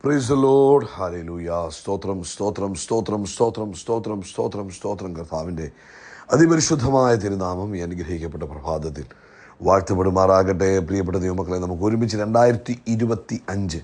Praise the Lord. Hallelujah. സ്തോത്രം സ്തോത്രം സ്തോത്രം സ്തോത്രം സ്തോത്രം സ്തോത്രം സ്തോത്രം. കർത്താവിൻ്റെ അതിപരിശുദ്ധമായ തിരുനാമം ഈ അനുഗ്രഹിക്കപ്പെട്ട പ്രഭാതത്തിൽ വാഴ്ത്തപ്പെടുമാറാകട്ടെ. പ്രിയപ്പെട്ട ദൈവമക്കളെ, നമുക്ക് ഒരുമിച്ച് 2025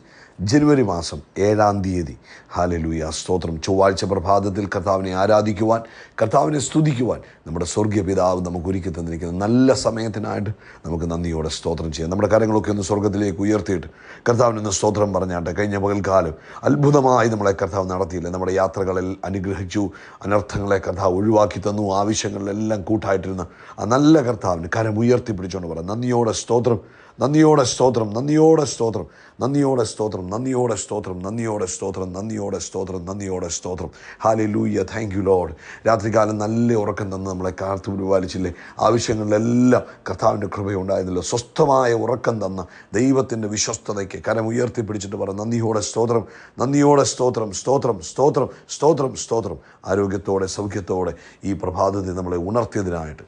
ജനുവരി മാസം 7-ാം തീയതി ഹല്ലേലൂയ സ്തോത്രം ചൊവ്വാഴ്ച പ്രഭാതത്തിൽ കർത്താവിനെ ആരാധിക്കുവാൻ, കർത്താവിനെ സ്തുതിക്കുവാൻ നമ്മുടെ സ്വർഗീയ പിതാവ് നമുക്ക് ഒരുക്കി തന്നിരിക്കുന്ന നല്ല സമയത്തിനായിട്ട് നമുക്ക് നന്ദിയോടെ സ്തോത്രം ചെയ്യാം. നമ്മുടെ കാര്യങ്ങളൊക്കെ ഒന്ന് സ്വർഗത്തിലേക്ക് ഉയർത്തിയിട്ട് കർത്താവിനൊന്ന് സ്തോത്രം പറഞ്ഞാട്ടെ. കഴിഞ്ഞ പകൽക്കാലം അത്ഭുതമായി നമ്മളെ കർത്താവ് നടത്തിയില്ല. നമ്മുടെ യാത്രകളിൽ അനുഗ്രഹിച്ചു, അനർത്ഥങ്ങളെ കർത്താവ് ഒഴിവാക്കി തന്നു. ആവശ്യങ്ങളിലെല്ലാം കൂട്ടായിട്ടിരുന്ന ആ നല്ല കർത്താവിന് കരം ഉയർത്തിപ്പിടിച്ചുകൊണ്ട് പറയാം, നന്ദിയോടെ സ്തോത്രം, നന്ദിയോടെ സ്തോത്രം, നന്ദിയോടെ സ്തോത്രം, നന്ദിയോടെ സ്തോത്രം, നന്ദിയോടെ സ്തോത്രം, നന്ദിയോടെ സ്തോത്രം, നന്ദിയോടെ സ്തോത്രം, നന്ദിയോടെ സ്തോത്രം. ഹല്ലേലൂയ. Thank you Lord. രാത്രികാലം നല്ല ഉറക്കം തന്ന് നമ്മളെ കാത്തു പരിപാലിച്ചില്ലേ. ആവശ്യങ്ങളിലെല്ലാം കർത്താവിൻ്റെ കൃപയുണ്ടായിരുന്നല്ലോ. സ്വസ്ഥമായ ഉറക്കം തന്ന ദൈവത്തിൻ്റെ വിശ്വസ്തതയ്ക്ക് കരം ഉയർത്തിപ്പിടിച്ചിട്ട് പറ, നന്ദിയോടെ സ്തോത്രം, നന്ദിയോടെ സ്തോത്രം, സ്തോത്രം, സ്തോത്രം, സ്തോത്രം, സ്തോത്രം. ആരോഗ്യത്തോടെ സൗഖ്യത്തോടെ ഈ പ്രഭാതത്തിൽ നമ്മളെ ഉണർത്തിയതിനായിട്ട്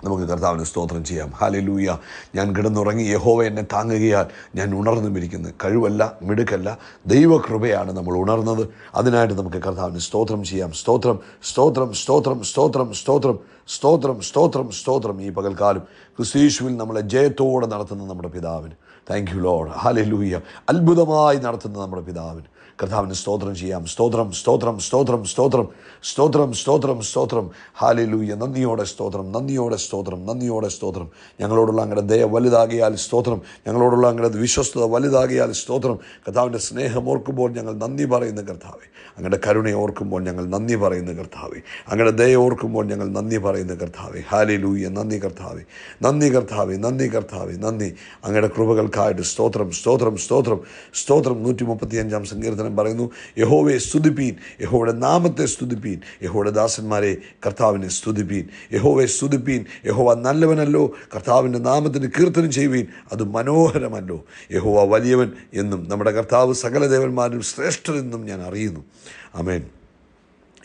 നമുക്ക് കർത്താവിന് സ്തോത്രം ചെയ്യാം. ഹല്ലേലൂയ. ഞാൻ കിടന്നുറങ്ങി, യഹോവ എന്നെ താങ്ങുകയാൽ ഞാൻ ഉണർന്നുമിരിക്കുന്നു. കഴിവല്ല, മിടുക്കല്ല, ദൈവകൃപയാണ് നമ്മൾ ഉണർന്നത്. അതിനായിട്ട് നമുക്ക് കർത്താവിന് സ്തോത്രം ചെയ്യാം. സ്തോത്രം, സ്തോത്രം, സ്തോത്രം, സ്തോത്രം, സ്തോത്രം, സ്തോത്രം, സ്തോത്രം, സ്തോത്രം. ഈ പകൽക്കാലം ക്രിസ്തുയേശുവിൽ നമ്മളെ ജയത്തോടെ നടത്തുന്ന നമ്മുടെ പിതാവിന് താങ്ക് യു ലോർഡ്. ഹല്ലേലൂയ. അത്ഭുതമായി നടത്തുന്ന നമ്മുടെ പിതാവിന് കർത്താവിന് സ്തോത്രം ചെയ്യാം. സ്തോത്രം, സ്തോത്രം, സ്തോത്രം, സ്തോത്രം, സ്തോത്രം, സ്തോത്രം, സ്തോത്രം. ഹല്ലേലൂയ. നന്ദിയോടെ സ്തോത്രം, നന്ദിയോടെ സ്തോത്രം, നന്ദിയോടെ സ്തോത്രം. ഞങ്ങളോടുള്ള അങ്ങയുടെ ദയ വലുതാകിയാൽ സ്തോത്രം, ഞങ്ങളോടുള്ള അങ്ങയുടെ വിശ്വസ്തത വലുതാകിയാൽ സ്തോത്രം. കർത്താവിൻ്റെ സ്നേഹം ഓർക്കുമ്പോൾ ഞങ്ങൾ നന്ദി പറയുന്ന കർത്താവേ, അങ്ങയുടെ കരുണയെ ഓർക്കുമ്പോൾ ഞങ്ങൾ നന്ദി പറയുന്ന കർത്താവേ, അങ്ങയുടെ ദയ ഓർക്കുമ്പോൾ ഞങ്ങൾ നന്ദി പറയുന്ന കർത്താവേ. ഹല്ലേലൂയ. നന്ദി കർത്താവേ, നന്ദി കർത്താവേ, നന്ദി കർത്താവേ, നന്ദി. അങ്ങയുടെ കൃപകൾക്കായിട്ട് സ്തോത്രം, സ്തോത്രം, സ്തോത്രം, സ്തോത്രം. 135-ാം സങ്കീർത്തനം പറയുന്നു, യഹോവയെ സ്തുതിപ്പീൻ, യഹോവയുടെ നാമത്തെ സ്തുതിപ്പീൻ, യഹോവയുടെ ദാസന്മാരെ കർത്താവിനെ സ്തുതിപ്പീൻ. യഹോവയെ സ്തുതിപ്പീൻ, യഹോവ നല്ലവനല്ലോ, കർത്താവിൻ്റെ നാമത്തിന് കീർത്തനം ചെയ്യുവീൻ, അത് മനോഹരമല്ലോ. യഹോവ വലിയവൻ എന്നും നമ്മുടെ കർത്താവ് സകല ദേവന്മാരും ശ്രേഷ്ഠരെന്നും ഞാൻ അറിയുന്നു. ആമേൻ.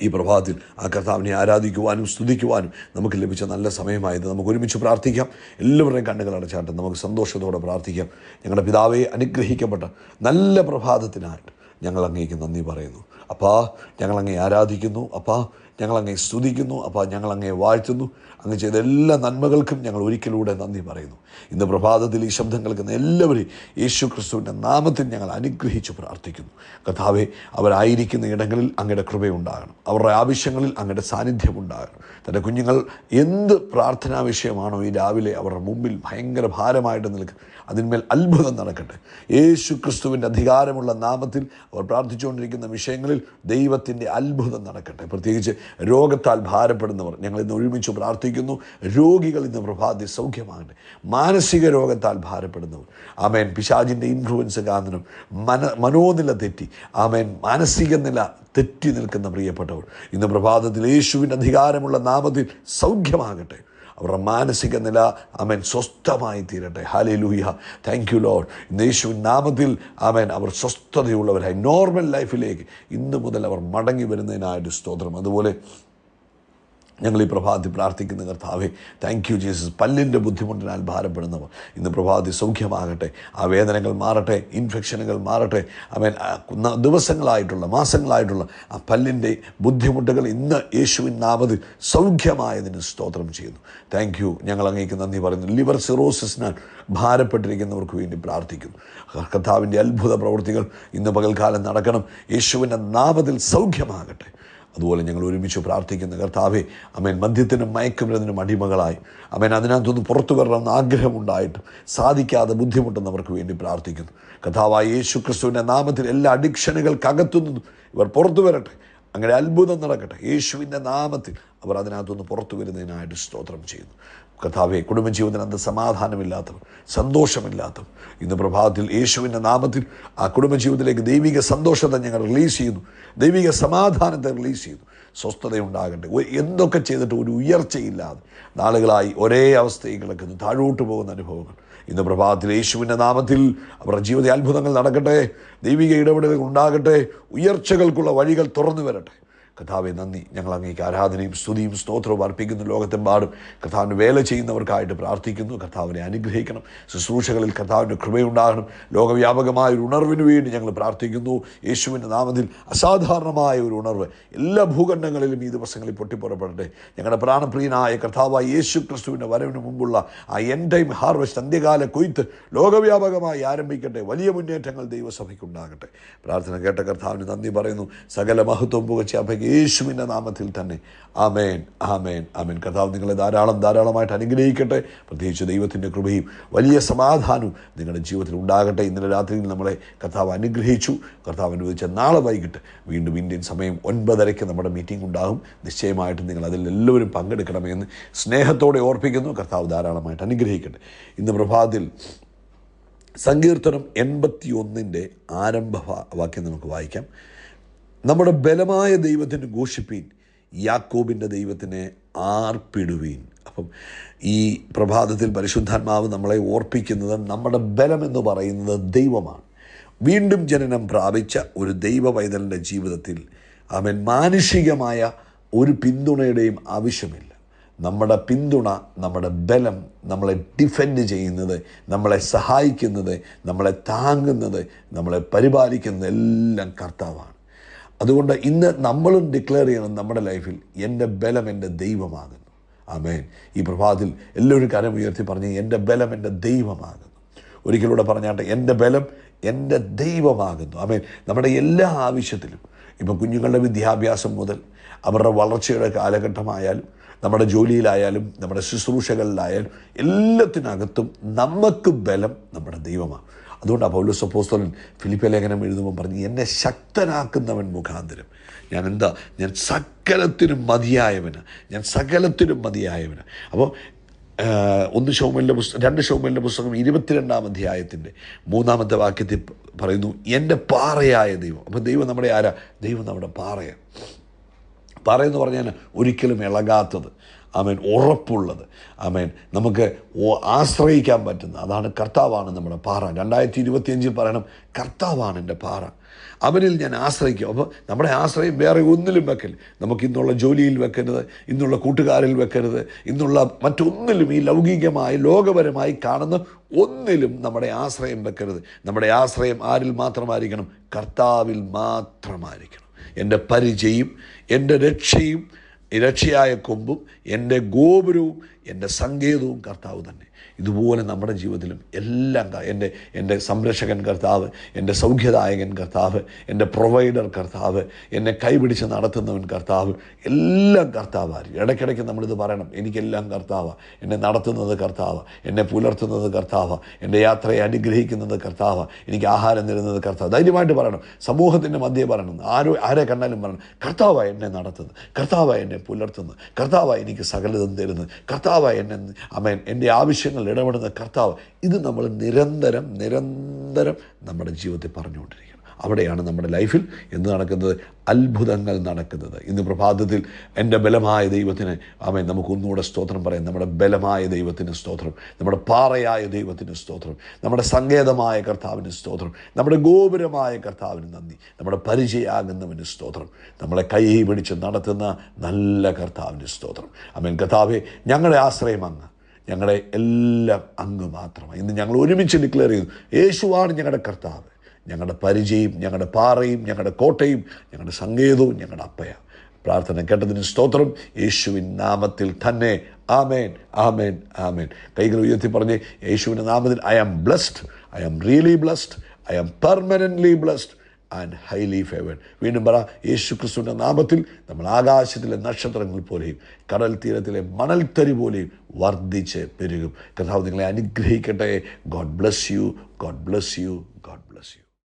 ഈ പ്രഭാതത്തിൽ ആ കർത്താവിനെ ആരാധിക്കുവാനും സ്തുതിക്കുവാനും നമുക്ക് ലഭിച്ച നല്ല സമയമായത്. നമുക്ക് ഒരുമിച്ച് പ്രാർത്ഥിക്കാം. എല്ലാവരുടെയും കണ്ണുകൾ അടച്ചാട്ട് നമുക്ക് സന്തോഷത്തോടെ പ്രാർത്ഥിക്കാം. ഞങ്ങളുടെ പിതാവെ, അനുഗ്രഹിക്കപ്പെട്ട നല്ല പ്രഭാതത്തിനായിട്ട് ഞങ്ങൾ അങ്ങേക്ക് നന്ദി പറയുന്നു. അപ്പാ, ഞങ്ങളങ്ങേ ആരാധിക്കുന്നു. അപ്പാ, ഞങ്ങളങ്ങേ സ്തുതിക്കുന്നു. അപ്പാ, ഞങ്ങളങ്ങേ വാഴ്ത്തുന്നു. അങ്ങ് ചെയ്ത എല്ലാ നന്മകൾക്കും ഞങ്ങൾ ഒരിക്കലൂടെ നന്ദി പറയുന്നു. ഇന്ന് പ്രഭാതത്തിൽ ഈ ശബ്ദം കേൾക്കുന്ന എല്ലാവരെയും യേശു ക്രിസ്തുവിൻ്റെ നാമത്തിൽ ഞങ്ങൾ അനുഗ്രഹിച്ച് പ്രാർത്ഥിക്കുന്നു. കർത്താവെ, അവരായിരിക്കുന്ന ഇടങ്ങളിൽ അങ്ങയുടെ കൃപയുണ്ടാകണം. അവരുടെ ആവശ്യങ്ങളിൽ അങ്ങയുടെ സാന്നിധ്യം ഉണ്ടാകണം. തൻ്റെ കുഞ്ഞുങ്ങൾ എന്ത് പ്രാർത്ഥനാ വിഷയമാണോ ഈ രാവിലെ അവരുടെ മുമ്പിൽ ഭയങ്കര ഭാരമായിട്ട് നിൽക്കുക, അതിന്മേൽ അത്ഭുതം നടക്കട്ടെ. യേശു ക്രിസ്തുവിൻ്റെ അധികാരമുള്ള നാമത്തിൽ അവർ പ്രാർത്ഥിച്ചുകൊണ്ടിരിക്കുന്ന വിഷയങ്ങളിൽ ദൈവത്തിൻ്റെ അത്ഭുതം നടക്കട്ടെ. പ്രത്യേകിച്ച് രോഗത്താൽ ഭാരപ്പെടുന്നവർ ഞങ്ങൾ ഇന്ന് ഒരുമിച്ച് പ്രാർത്ഥിക്കുന്നു. രോഗികൾ ഇന്ന് പ്രഭാതി സൗഖ്യമാകട്ടെ. മാനസിക രോഗത്താൽ ഭാരപ്പെടുന്നവർ, ആമേൻ, പിശാചിൻ്റെ ഇൻഫ്ലുവൻസ് കാരണം മനോനില തെറ്റി, ആമേൻ, മാനസിക നില തെറ്റി നിൽക്കുന്ന പ്രിയപ്പെട്ടവർ ഇന്ന് പ്രഭാതത്തിൽ യേശുവിൻ്റെ അധികാരമുള്ള നാമത്തിൽ സൗഖ്യമാകട്ടെ. അവരുടെ മാനസിക നില, ആമേൻ, സ്വസ്ഥമായി തീരട്ടെ. ഹല്ലേലൂയ. Thank you Lord. ഇന്ന് യേശുവിൻ നാമത്തിൽ, ആമേൻ, അവർ സ്വസ്ഥതയുള്ളവരായി നോർമൽ ലൈഫിലേക്ക് ഇന്ന് മുതൽ അവർ മടങ്ങി വരുന്നതിനായിട്ട് സ്തോത്രം. അതുപോലെ ഞങ്ങൾ ഈ പ്രഭാതി പ്രാർത്ഥിക്കുന്ന കർത്താവേ, താങ്ക് യു ജീസസ്. പല്ലിൻ്റെ ബുദ്ധിമുട്ടിനാൽ ഭാരപ്പെടുന്നവർ ഇന്ന് പ്രഭാതി സൗഖ്യമാകട്ടെ. ആ വേദനകൾ മാറട്ടെ, ഇൻഫെക്ഷനുകൾ മാറട്ടെ. ആമേൻ, ദിവസങ്ങളായിട്ടുള്ള, മാസങ്ങളായിട്ടുള്ള ആ പല്ലിൻ്റെ ബുദ്ധിമുട്ടുകൾ ഇന്ന് യേശുവിൻ നാമത്തിൽ സൗഖ്യമായതിന് സ്തോത്രം ചെയ്യുന്നു. Thank you. ഞങ്ങൾ അങ്ങേക്ക് നന്ദി പറയുന്നു. ലിവർ സിറോസിസിനാൽ ഭാരപ്പെട്ടിരിക്കുന്നവർക്ക് വേണ്ടി പ്രാർത്ഥിക്കുന്നു. കർത്താവിൻ്റെ അത്ഭുത പ്രവൃത്തികൾ ഇന്ന് പകൽക്കാലം നടക്കണം. യേശുവിൻ്റെ നാമത്തിൽ സൗഖ്യമാകട്ടെ. അതുപോലെ ഞങ്ങൾ ഒരുമിച്ച് പ്രാർത്ഥിക്കുന്ന കർത്താവേ, അമേൻ, മദ്യത്തിനും മയക്കുമരുന്നിനും അടിമകളായി, അമേൻ, അതിനകത്തുനിന്ന് പുറത്തു വരണമെന്ന് ആഗ്രഹമുണ്ടായിട്ടും സാധിക്കാതെ ബുദ്ധിമുട്ടുന്നവർക്ക് വേണ്ടി പ്രാർത്ഥിക്കുന്നു. കർത്താവായ യേശു ക്രിസ്തുവിൻ്റെ നാമത്തിൽ എല്ലാ അഡിക്ഷനുകൾക്കകത്തുനിന്നും ഇവർ പുറത്തു വരട്ടെ. അങ്ങനെ അത്ഭുതം നടക്കട്ടെ. യേശുവിൻ്റെ നാമത്തിൽ അവർ അതിനകത്തുനിന്ന് പുറത്തു വരുന്നതിനായിട്ട് സ്തോത്രം ചെയ്യുന്നു. കർത്താവെ, കുടുംബജീവിതത്തിന് അന്ത് സമാധാനമില്ലാത്തവർ, സന്തോഷമില്ലാത്തവർ ഇന്ന് പ്രഭാതത്തിൽ യേശുവിൻ്റെ നാമത്തിൽ ആ കുടുംബജീവിതത്തിലേക്ക് ദൈവിക സന്തോഷത്തെ ഞങ്ങൾ റിലീസ് ചെയ്യുന്നു. ദൈവിക സമാധാനത്തെ റിലീസ് ചെയ്യുന്നു. സ്വസ്ഥതയുണ്ടാകട്ടെ. എന്തൊക്കെ ചെയ്തിട്ട് ഒരു ഉയർച്ചയില്ലാതെ നാളുകളായി ഒരേ അവസ്ഥയിൽ കിടക്കുന്നു, താഴോട്ട് പോകുന്ന അനുഭവങ്ങൾ ഇന്ന് പ്രഭാതത്തിൽ യേശുവിൻ്റെ നാമത്തിൽ അവരുടെ ജീവിത അത്ഭുതങ്ങൾ നടക്കട്ടെ. ദൈവിക ഇടപെടലുകൾ ഉണ്ടാകട്ടെ. ഉയർച്ചകൾക്കുള്ള വഴികൾ തുറന്നു വരട്ടെ. കർത്താവെ നന്ദി. ഞങ്ങൾ അങ്ങേക്ക് ആരാധനയും സ്തുതിയും സ്തോത്രവും അർപ്പിക്കുന്നു. ലോകത്തെമ്പാടും കർത്താവിന് വേല ചെയ്യുന്നവർക്കായിട്ട് പ്രാർത്ഥിക്കുന്നു. കർത്താവിനെ അനുഗ്രഹിക്കണം. ശുശ്രൂഷകളിൽ കർത്താവിൻ്റെ കൃപയുണ്ടാകണം. ലോകവ്യാപകമായ ഒരു ഉണർവിന് വേണ്ടി ഞങ്ങൾ പ്രാർത്ഥിക്കുന്നു. യേശുവിൻ്റെ നാമത്തിൽ അസാധാരണമായ ഒരു ഉണർവ് എല്ലാ ഭൂഖണ്ഡങ്ങളിലും ഈ ദിവസങ്ങളിൽ പൊട്ടിപ്പുറപ്പെടട്ടെ. ഞങ്ങളുടെ പ്രാണപ്രിയനായ കർത്താവായ യേശു ക്രിസ്തുവിൻ്റെ വരവിന് മുമ്പുള്ള ആ എൻഡ് ടൈം ഹാർവെസ്റ്റ്, അന്ത്യകാല കൊയ്ത്ത് ലോകവ്യാപകമായി ആരംഭിക്കട്ടെ. വലിയ മുന്നേറ്റങ്ങൾ ദൈവസഭയ്ക്കുണ്ടാകട്ടെ. പ്രാർത്ഥന കേട്ട കർത്താവിന് നന്ദി പറയുന്നു. സകല മഹത്വം പുകച്ച അപ്പയ്ക്ക് യേശുവിൻ്റെ നാമത്തിൽ തന്നെ ആമേൻ, ആമേൻ, ആമേൻ. കർത്താവ് നിങ്ങളെ ധാരാളമായിട്ട് അനുഗ്രഹിക്കട്ടെ. പ്രത്യേകിച്ച് ദൈവത്തിൻ്റെ കൃപയും വലിയ സമാധാനവും നിങ്ങളുടെ ജീവിതത്തിൽ ഉണ്ടാകട്ടെ. ഇന്നലെ രാത്രിയിൽ നമ്മളെ കർത്താവ് അനുഗ്രഹിച്ചു. കർത്താവ് അനുവദിച്ച നാളെ വൈകിട്ട് വീണ്ടും ഇന്ത്യൻ സമയം 9:30 നമ്മുടെ മീറ്റിംഗ് ഉണ്ടാകും. നിശ്ചയമായിട്ടും നിങ്ങൾ അതിൽ എല്ലാവരും പങ്കെടുക്കണമെന്ന് സ്നേഹത്തോടെ ഓർപ്പിക്കുന്നു. കർത്താവ് ധാരാളമായിട്ട് അനുഗ്രഹിക്കട്ടെ. ഇന്ന് പ്രഭാതത്തിൽ സങ്കീർത്തനം 81 ആരംഭ വാക്യം നമുക്ക് വായിക്കാം. നമ്മുടെ ബലമായ ദൈവത്തിന് ഘോഷിപ്പീൻ, യാക്കോബിൻ്റെ ദൈവത്തിനെ ആർപ്പിടുവീൻ. അപ്പം ഈ പ്രഭാതത്തിൽ പരിശുദ്ധാത്മാവ് നമ്മളെ ഓർപ്പിക്കുന്നത് നമ്മുടെ ബലമെന്ന് പറയുന്നത് ദൈവമാണ്. വീണ്ടും ജനനം പ്രാപിച്ച ഒരു ദൈവ പൈതലിൻ്റെ ജീവിതത്തിൽ അവൻ മാനുഷികമായ ഒരു പിന്തുണയുടെയും ആവശ്യമില്ല. നമ്മുടെ പിന്തുണ, നമ്മുടെ ബലം, നമ്മളെ ഡിഫെൻഡ് ചെയ്യുന്നത്, നമ്മളെ സഹായിക്കുന്നത്, നമ്മളെ താങ്ങുന്നത്, നമ്മളെ പരിപാലിക്കുന്നത് എല്ലാം കർത്താവാണ്. അതുകൊണ്ട് ഇന്ന് നമ്മളും ഡിക്ലെയർ ചെയ്യണം നമ്മുടെ ലൈഫിൽ എൻ്റെ ബലം എൻ്റെ ദൈവമാകുന്നു. ആമേൻ. ഈ പ്രഭാതത്തിൽ എല്ലാവരും കരം ഉയർത്തി പറഞ്ഞ് എൻ്റെ ബലം എൻ്റെ ദൈവമാകുന്നു. ഒരിക്കലൂടെ പറഞ്ഞാട്ടെ, എൻ്റെ ബലം എൻ്റെ ദൈവമാകുന്നു. ആമേൻ. നമ്മുടെ എല്ലാ ആവശ്യത്തിലും, ഇപ്പോൾ കുഞ്ഞുങ്ങളുടെ വിദ്യാഭ്യാസം മുതൽ അവരുടെ വളർച്ചയുടെ കാലഘട്ടമായാലും നമ്മുടെ ജോലിയിലായാലും നമ്മുടെ ശുശ്രൂഷകളിലായാലും എല്ലാത്തിനകത്തും നമുക്ക് ബലം നമ്മുടെ ദൈവമാണ്. അതുകൊണ്ടാണ് പൗലോസ് അപ്പോസ്തലൻ ഫിലിപ്പിയ ലേഖനം എഴുതുമ്പോൾ പറഞ്ഞ് എന്നെ ശക്തനാക്കുന്നവൻ മുഖാന്തരം ഞാൻ സകലത്തിനും മതിയായവന്. അപ്പോൾ 2 ശമൂവേലിൻ്റെ പുസ്തകം 22-ാം അധ്യായത്തിൻ്റെ 3-ാമത്തെ വാക്യത്തിൽ പറയുന്നു, എൻ്റെ പാറയായ ദൈവം. അപ്പോൾ ദൈവം നമ്മുടെ ആരാ? ദൈവം നമ്മുടെ പാറയാണ്. പാറയെന്ന് പറഞ്ഞാൽ ഒരിക്കലും ഇളകാത്തത്, ആമേൻ, ഉറപ്പുള്ളത്, ആമേൻ, നമുക്ക് ആശ്രയിക്കാൻ പറ്റുന്ന, അതാണ് കർത്താവാണ് നമ്മുടെ പാറ. 2025 പറയണം, കർത്താവാണ് എൻ്റെ പാറ, അവനിൽ ഞാൻ ആശ്രയിക്കും. അപ്പോൾ നമ്മുടെ ആശ്രയം വേറെ ഒന്നിലും വെക്കരുത്. നമുക്ക് ഇന്നുള്ള ജോലിയിൽ വെക്കരുത്, ഇന്നുള്ള കൂട്ടുകാരിൽ വെക്കരുത്, ഇന്നുള്ള മറ്റൊന്നിലും, ഈ ലൗകികമായി ലോകപരമായി കാണുന്ന ഒന്നിലും നമ്മുടെ ആശ്രയം വെക്കരുത്. നമ്മുടെ ആശ്രയം ആരിൽ മാത്രമായിരിക്കണം? കർത്താവിൽ മാത്രമായിരിക്കണം. എൻ്റെ പരിചയും എൻ്റെ രക്ഷയും രക്ഷയായ കൊമ്പും എൻ്റെ ഗോപുരവും എൻ്റെ സങ്കേതവും കർത്താവ് തന്നെ. ഇതുപോലെ നമ്മുടെ ജീവിതത്തിലും എല്ലാം എൻ്റെ സംരക്ഷകൻ കർത്താവ്, എൻ്റെ സൗഖ്യദായകൻ കർത്താവ്, എൻ്റെ പ്രൊവൈഡർ കർത്താവ്, എന്നെ കൈപിടിച്ച് നടത്തുന്നവൻ കർത്താവ്, എല്ലാം കർത്താവായിരിക്കും. ഇടയ്ക്കിടയ്ക്ക് നമ്മളിത് പറയണം, എനിക്കെല്ലാം കർത്താവാണ്, എന്നെ നടത്തുന്നത് കർത്താവാണ്, എന്നെ പുലർത്തുന്നത് കർത്താവാണ്, എൻ്റെ യാത്രയെ അനുഗ്രഹിക്കുന്നത് കർത്താവാണ്, എനിക്ക് ആഹാരം തരുന്നത് കർത്താവ്. ധൈര്യമായിട്ട് പറയണം, സമൂഹത്തിൻ്റെ മധ്യേ പറയണം, ആരെ കണ്ടാലും പറയണം, കർത്താവാണ് എന്നെ നടത്തുന്നത്, കർത്താവാണ് എന്നെ പുലർത്തുന്നത്, കർത്താവാണ് എനിക്ക് സകലതും തരുന്നത്, കർത്താവാണ് എന്നെ ആമേൻ എൻ്റെ ആവശ്യങ്ങൾ ഇടപെടുന്ന കർത്താവ്. ഇത് നമ്മൾ നിരന്തരം നമ്മുടെ ജീവിതത്തിൽ പറഞ്ഞുകൊണ്ടിരിക്കണം. അവിടെയാണ് നമ്മുടെ ലൈഫിൽ എന്ത് നടക്കുന്നത്? അത്ഭുതങ്ങൾ നടക്കുന്നത്. ഇന്ന് പ്രഭാതത്തിൽ എൻ്റെ ബലമായ ദൈവത്തിന് ആമേൻ നമുക്കൊന്നുകൂടെ സ്തോത്രം പറയാം. നമ്മുടെ ബലമായ ദൈവത്തിന് സ്തോത്രം, നമ്മുടെ പാറയായ ദൈവത്തിന് സ്തോത്രം, നമ്മുടെ സങ്കേതമായ കർത്താവിന് സ്തോത്രം, നമ്മുടെ ഗോപുരമായ കർത്താവിന് നന്ദി, നമ്മുടെ പരിചയാകുന്നവന് സ്തോത്രം, നമ്മളെ കൈ പിടിച്ച് നടത്തുന്ന നല്ല കർത്താവിന് സ്തോത്രം. ആമേൻ. കർത്താവേ, ഞങ്ങളുടെ ആശ്രയം അങ്ങ്, ഞങ്ങളുടെ എല്ലാം അങ്ങ് മാത്രമാണ്. ഇന്ന് ഞങ്ങൾ ഒരുമിച്ച് ഡിക്ലെയർ ചെയ്യുന്നു, യേശുവാണ് ഞങ്ങളുടെ കർത്താവ്, ഞങ്ങളുടെ പരിചയം, ഞങ്ങളുടെ പാറയും, ഞങ്ങളുടെ കോട്ടയും, ഞങ്ങളുടെ സങ്കേതവും, ഞങ്ങളുടെ അപ്പയാണ്. പ്രാർത്ഥന കേട്ടതിന് സ്തോത്രം, യേശുവിൻ നാമത്തിൽ തന്നെ. ആമേൻ, ആമേൻ, ആമേൻ. കൈകൾ ഉയർത്തി പറഞ്ഞ്, യേശുവിൻ്റെ നാമത്തിൽ I am blessed, I am really blessed, I am permanently blessed and highly favoured. വീണ്ടും പറ, യേശു ക്രിസ്തുവിൻ്റെ നാമത്തിൽ നമ്മൾ ആകാശത്തിലെ നക്ഷത്രങ്ങൾ പോലെയും കടൽ തീരത്തിലെ മണൽത്തരി പോലെയും വർദ്ധിച്ച് പെരുകും. കർത്താവ് നിങ്ങളെ അനുഗ്രഹിക്കട്ടെ. God bless you, God bless you, God bless you.